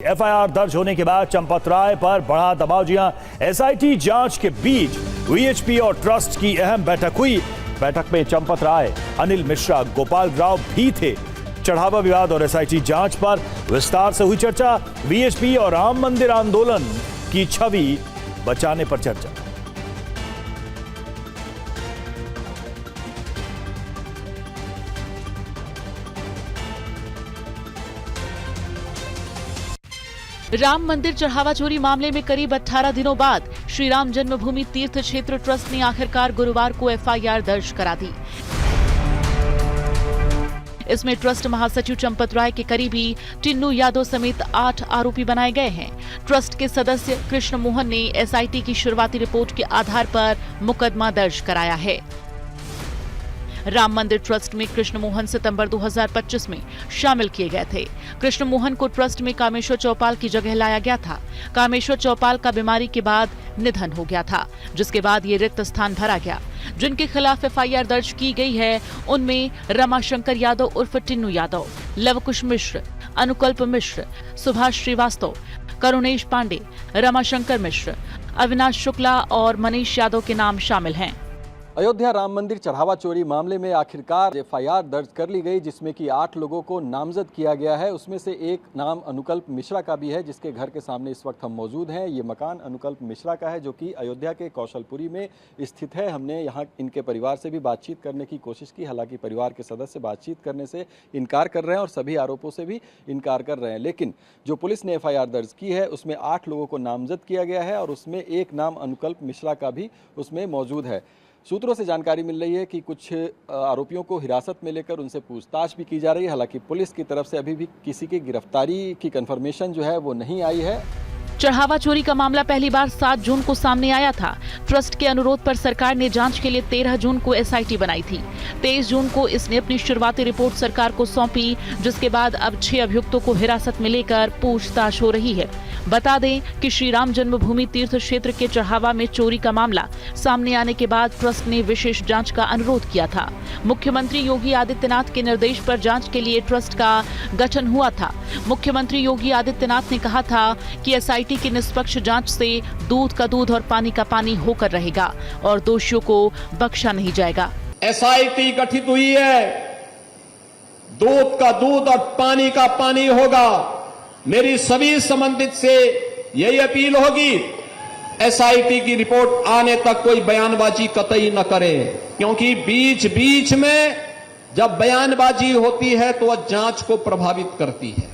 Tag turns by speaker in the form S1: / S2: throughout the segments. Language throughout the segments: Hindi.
S1: एफआईआर दर्ज होने के बाद चंपत राय पर बढ़ा दबाव। जी हां, एसआईटी जांच के बीच वीएचपी और ट्रस्ट की अहम बैठक हुई। बैठक में चंपत राय, अनिल मिश्रा, गोपाल राव भी थे। चढ़ावा विवाद और एसआईटी जांच पर विस्तार से हुई चर्चा। वीएचपी और राम मंदिर आंदोलन की छवि बचाने पर चर्चा।
S2: राम मंदिर चढ़ावा चोरी मामले में करीब 18 दिनों बाद श्री राम जन्मभूमि तीर्थ क्षेत्र ट्रस्ट ने आखिरकार गुरुवार को एफआईआर दर्ज करा दी। इसमें ट्रस्ट महासचिव चंपत राय के करीबी टिन्नू यादव समेत 8 आरोपी बनाए गए हैं। ट्रस्ट के सदस्य कृष्ण मोहन ने एसआईटी की शुरुआती रिपोर्ट के आधार पर मुकदमा दर्ज कराया है। राम मंदिर ट्रस्ट में कृष्ण मोहन सितंबर 2025 में शामिल किए गए थे। कृष्ण मोहन को ट्रस्ट में कामेश्वर चौपाल की जगह लाया गया था। कामेश्वर चौपाल का बीमारी के बाद निधन हो गया था, जिसके बाद ये रिक्त स्थान भरा गया। जिनके खिलाफ एफआईआर दर्ज की गई है उनमें रमाशंकर यादव उर्फ टिन्नू यादव, लवकुश मिश्र, अनुकल्प मिश्र, सुभाष श्रीवास्तव, करुणेश पांडे, रमाशंकर मिश्र, अविनाश शुक्ला और मनीष यादव के नाम शामिल हैं।
S3: अयोध्या राम मंदिर चढ़ावा चोरी मामले में आखिरकार एफआईआर दर्ज कर ली गई, जिसमें कि 8 लोगों को नामजद किया गया है। उसमें से एक नाम अनुकल्प मिश्रा का भी है, जिसके घर के सामने इस वक्त हम मौजूद हैं। ये मकान अनुकल्प मिश्रा का है, जो कि अयोध्या के कौशलपुरी में स्थित है। हमने यहाँ इनके परिवार से भी बातचीत करने की कोशिश की, हालांकि परिवार के सदस्य बातचीत करने से इनकार कर रहे हैं और सभी आरोपों से भी इनकार कर रहे हैं। लेकिन जो पुलिस ने एफआईआर दर्ज की है उसमें 8 लोगों को नामजद किया गया है और उसमें एक नाम अनुकल्प मिश्रा का भी उसमें मौजूद है। सूत्रों से जानकारी मिल रही है कि कुछ आरोपियों को हिरासत में लेकर उनसे पूछताछ भी की जा रही है। हालांकि पुलिस की तरफ से अभी भी किसी की गिरफ्तारी की कंफर्मेशन जो है वो नहीं आई है।
S2: चढ़ावा चोरी का मामला पहली बार 7 जून को सामने आया था। ट्रस्ट के अनुरोध पर सरकार ने जांच के लिए 13 जून को एसआईटी बनाई थी। 23 जून को इसने अपनी शुरुआती रिपोर्ट सरकार को सौंपी, जिसके बाद अब 6 अभियुक्तों को हिरासत में लेकर पूछताछ हो रही है। बता दें कि श्री राम जन्मभूमि तीर्थ क्षेत्र के चढ़ावा में चोरी का मामला सामने आने के बाद ट्रस्ट ने विशेष जांच का अनुरोध किया था। मुख्यमंत्री योगी आदित्यनाथ के निर्देश पर जांच के लिए ट्रस्ट का गठन हुआ था। मुख्यमंत्री योगी आदित्यनाथ ने कहा था कि एसआईटी की निष्पक्ष जांच से दूध का दूध और पानी का पानी होकर रहेगा और दोषियों को बख्शा नहीं जाएगा।
S4: एसआईटी गठित हुई है, दूध का दूध और पानी का पानी होगा। मेरी सभी संबंधित से यही अपील होगी, एसआईटी की रिपोर्ट आने तक कोई बयानबाजी कतई न करें, क्योंकि बीच बीच में जब बयानबाजी होती है तो वह जांच को प्रभावित करती है।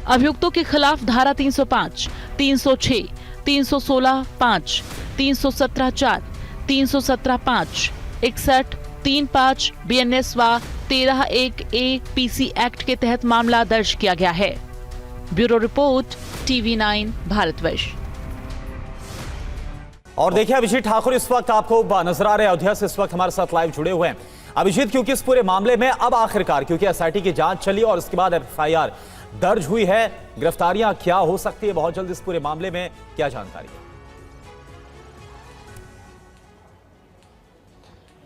S2: अभियुक्तों के खिलाफ धारा 305, 306, 316(5), 317(4), 317(5), 61, 35 बीएनएस व 13(1)A पीसी एक्ट के तहत मामला दर्ज किया गया है। Bureau report, TV9 Bharatvarsh.
S5: और देखिए अभिजीत ठाकुर इस वक्त आपको नजर आ रहे हैं अयोध्या से, इस वक्त हमारे साथ लाइव जुड़े हुए हैं। अभिजीत, क्योंकि इस पूरे मामले में अब आखिरकार क्योंकि एसआईटी की जांच चली और उसके बाद एफआईआर दर्ज हुई है, गिरफ्तारियां क्या हो सकती है बहुत जल्द, इस पूरे मामले में क्या जानकारी है?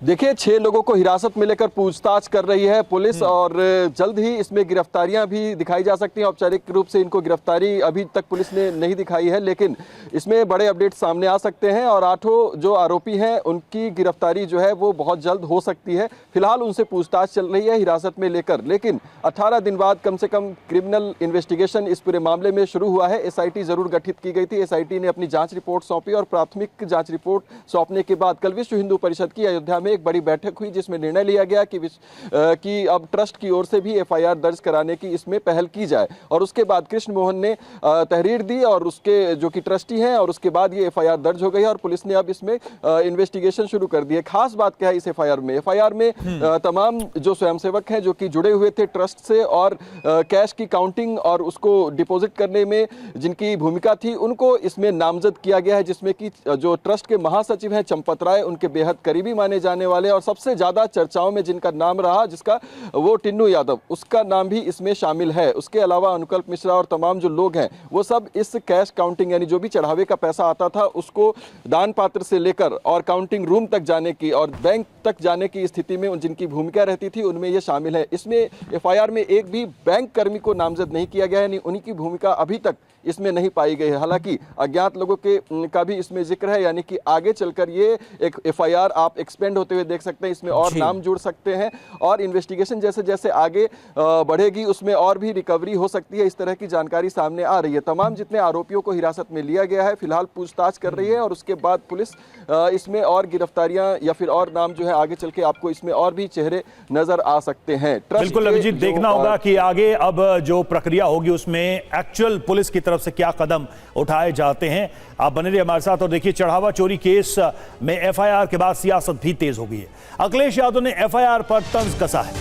S3: देखिए, 6 लोगों को हिरासत में लेकर पूछताछ कर रही है पुलिस और जल्द ही इसमें गिरफ्तारियां भी दिखाई जा सकती हैं। औपचारिक रूप से इनको गिरफ्तारी अभी तक पुलिस ने नहीं दिखाई है, लेकिन इसमें बड़े अपडेट सामने आ सकते हैं और 8 जो आरोपी हैं उनकी गिरफ्तारी जो है वो बहुत जल्द हो सकती है। फिलहाल उनसे पूछताछ चल रही है हिरासत में लेकर, लेकिन 18 दिन बाद कम से कम क्रिमिनल इन्वेस्टिगेशन इस पूरे मामले में शुरू हुआ है। एसआईटी जरूर गठित की गई थी। एसआईटी ने अपनी जाँच रिपोर्ट सौंपी और प्राथमिक जाँच रिपोर्ट सौंपने के बाद कल विश्व हिंदू परिषद की अयोध्या में एक बड़ी बैठक हुई, जिसमें निर्णय लिया गया कि अब ट्रस्ट की ओर से भी एफआईआर दर्ज कराने की इसमें पहल की जाए। और उसके बाद कृष्ण मोहन ने तहरीर दी और उसके जो कि ट्रस्टी हैं, और उसके बाद ये एफआईआर दर्ज हो गई और पुलिस ने अब इसमें इन्वेस्टिगेशन शुरू कर दी है। खास बात क्या है इस एफआईआर में? एफआईआर में तमाम जो स्वयंसेवक हैं जो कि जुड़े हुए थे ट्रस्ट से और कैश की काउंटिंग और उसको डिपॉजिट करने में जिनकी भूमिका थी, उनको इसमें नामजद किया गया है, जिसमें कि जो ट्रस्ट के महासचिव हैं चंपत राय, उनके बेहद करीबी माने जाने वाले और सबसे ज्यादा चर्चाओं में जिनका नाम रहा, जिसका वो टिन्नू यादव, उसका नाम भी इसमें शामिल है। उसके अलावा अनुकल्प मिश्रा और तमाम जो लोग हैं वो सब इस कैश काउंटिंग यानी जो भी चढ़ावे का पैसा आता था उसको दान पात्र से लेकर और काउंटिंग रूम तक जाने की और बैंक तक जाने की स्थिति में जिनकी भूमिका रहती थी उनमें ये शामिल है। इसमें एफआईआर में एक भी बैंक कर्मी को नामजद नहीं किया गया है, उन्हीं की भूमिका अभी तक इसमें नहीं पाई गई है। हालांकि अज्ञात लोगों के का भी इसमें जिक्र है, यानी कि आगे चलकर ये एक एफआईआर आप एक्सपेंड होते हुए देख सकते हैं, इसमें और नाम जुड़ सकते हैं और इन्वेस्टिगेशन जैसे जैसे आगे बढ़ेगी उसमें और भी रिकवरी हो सकती है। इस तरह की जानकारी सामने आ रही है। तमाम जितने आरोपियों को हिरासत में लिया गया है, फिलहाल पूछताछ कर रही है और उसके बाद पुलिस इसमें और गिरफ्तारियां या फिर और नाम जो है आगे चल के आपको इसमें और भी चेहरे नजर आ सकते हैं।
S1: बिल्कुल अभिजीत, देखना होगा कि आगे अब जो प्रक्रिया होगी उसमें एक्चुअल पुलिस की तरफ से क्या कदम उठाए जाते हैं। आप बने रहिए हमारे साथ और देखिए, चढ़ावा चोरी केस में एफआईआर के बाद सियासत भी तेज हो गई है। अखिलेश यादव ने एफआईआर पर तंज कसा है,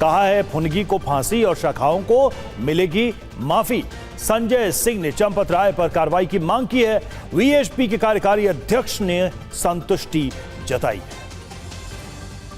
S1: कहा है फुनगी को फांसी और शाखाओं को मिलेगी माफी। संजय सिंह ने चंपत राय पर कार्रवाई की मांग की है। वीएचपी के कार्यकारी अध्यक्ष ने संतुष्टि जताई।